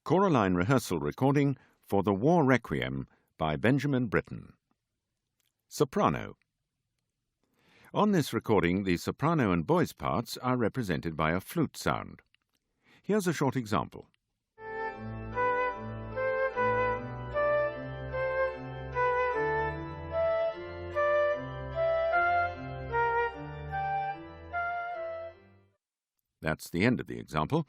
Choraline rehearsal recording for the War Requiem by Benjamin Britten. Soprano. On this recording, the soprano and boys' parts are represented by a flute sound. Here's a short example. That's the end of the example,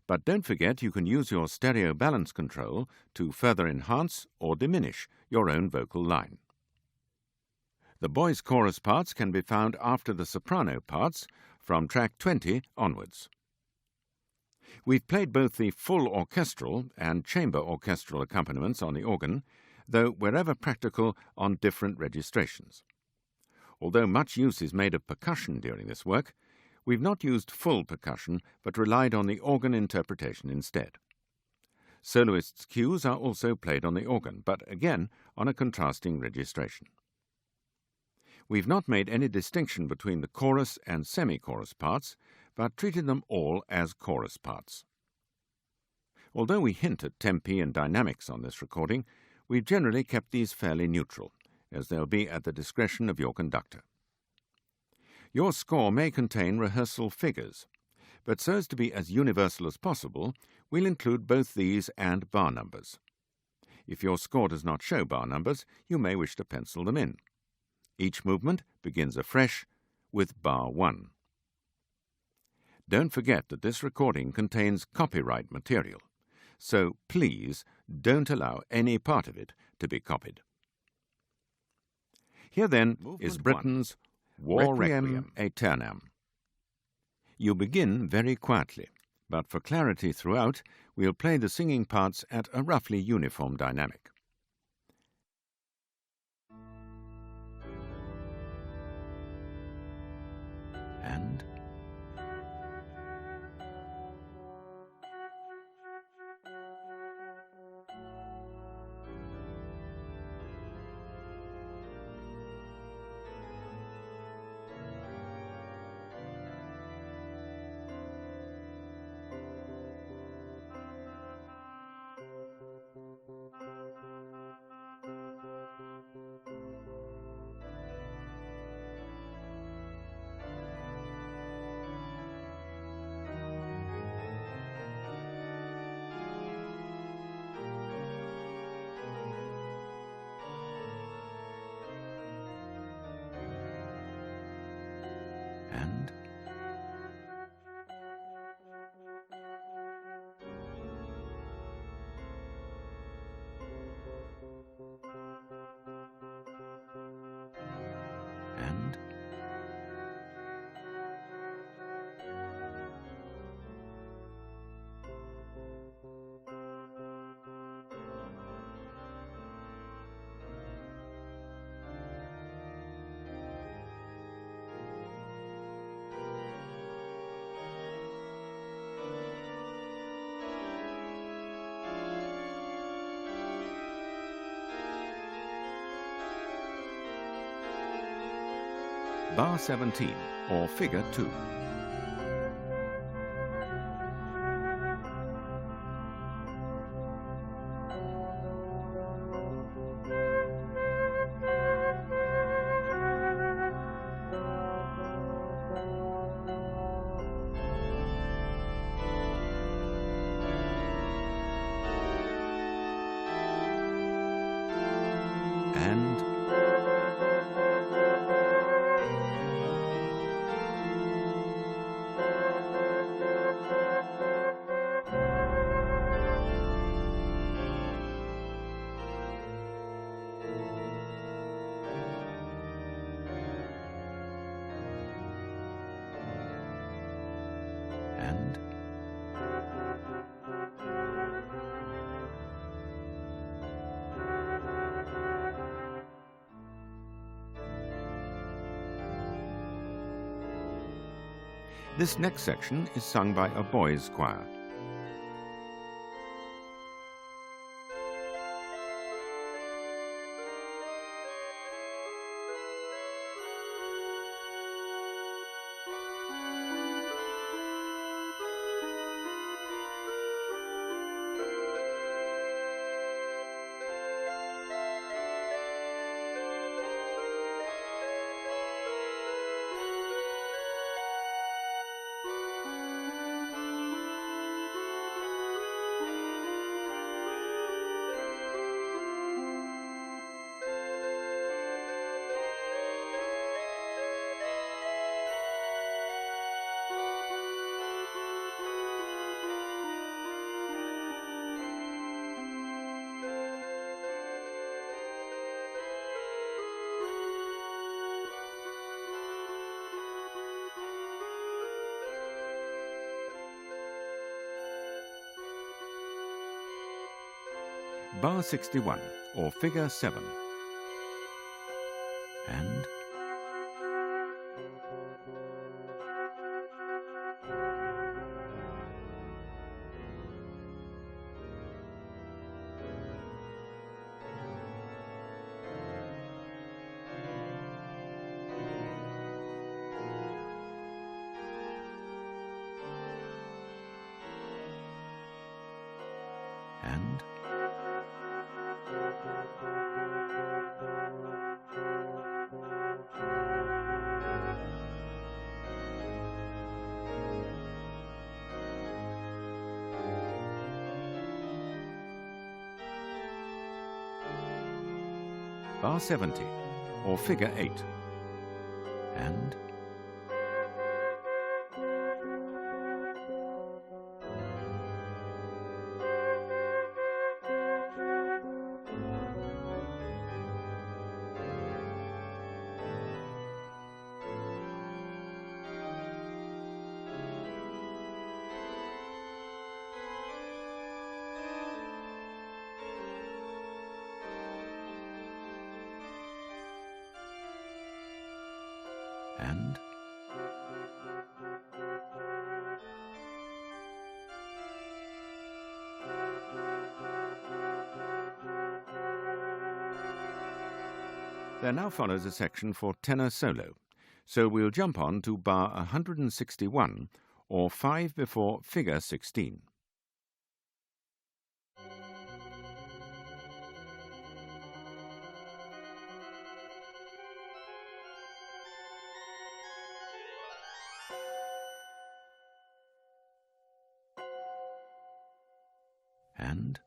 but don't forget you can use your stereo balance control to further enhance or diminish your own vocal line. The boys' chorus parts can be found after the soprano parts from track 20 onwards. We've played both the full orchestral and chamber orchestral accompaniments on the organ, though wherever practical on different registrations. Although much use is made of percussion during this work, we've not used full percussion, but relied on the organ interpretation instead. Soloists' cues are also played on the organ, but again on a contrasting registration. We've not made any distinction between the chorus and semi-chorus parts, but treated them all as chorus parts. Although we hint at tempi and dynamics on this recording, we've generally kept these fairly neutral, as they'll be at the discretion of your conductor. Your score may contain rehearsal figures, but so as to be as universal as possible, we'll include both these and bar numbers. If your score does not show bar numbers, you may wish to pencil them in. Each movement begins afresh with bar 1. Don't forget that this recording contains copyright material, so please don't allow any part of it to be copied. Here then is Britten's War Requiem Aeternam. You begin very quietly, but for clarity throughout, we'll play the singing parts at a roughly uniform dynamic. And bar 17, or figure 2. This next section is sung by a boys' choir. bar 61, or figure 7. And bar 70, or figure 8. And and there now follows a section for tenor solo, so we'll jump on to bar 161, or 5 before figure 16. And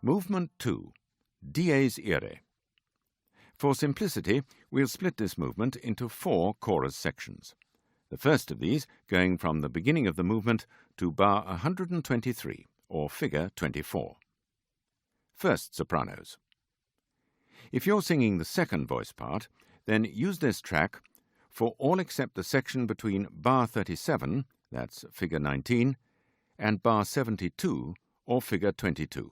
Movement 2, Dies Irae. For simplicity, we'll split this movement into 4 chorus sections. The first of these going from the beginning of the movement to bar 123, or figure 24. First, sopranos. If you're singing the second voice part, then use this track for all except the section between bar 37, that's figure 19, and bar 72, or figure 22.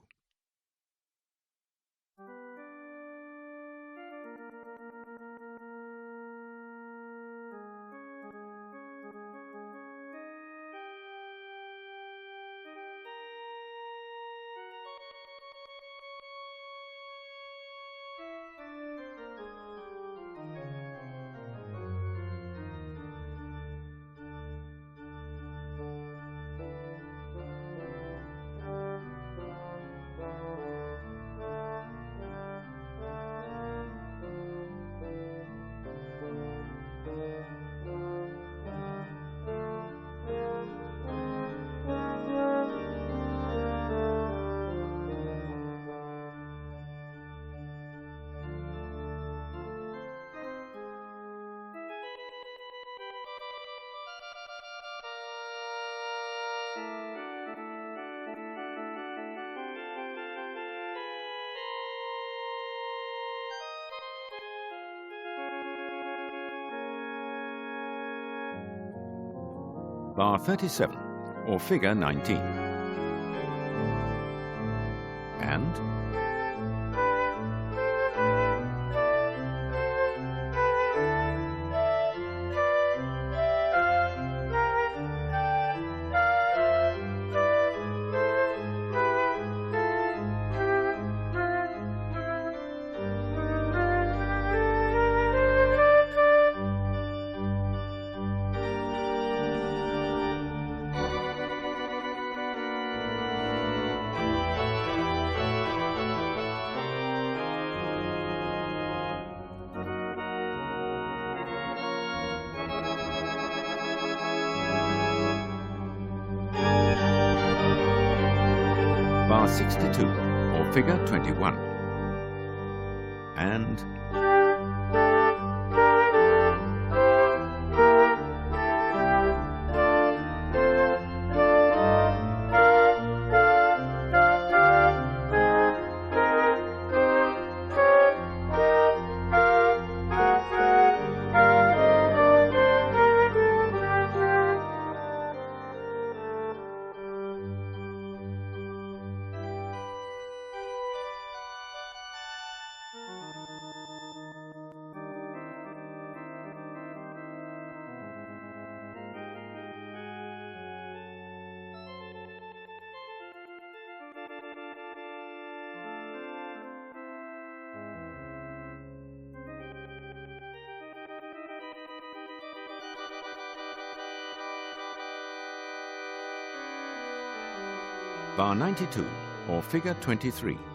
Bar 37, or figure 19. and bar 62 or figure 21 and bar 92 or figure 23.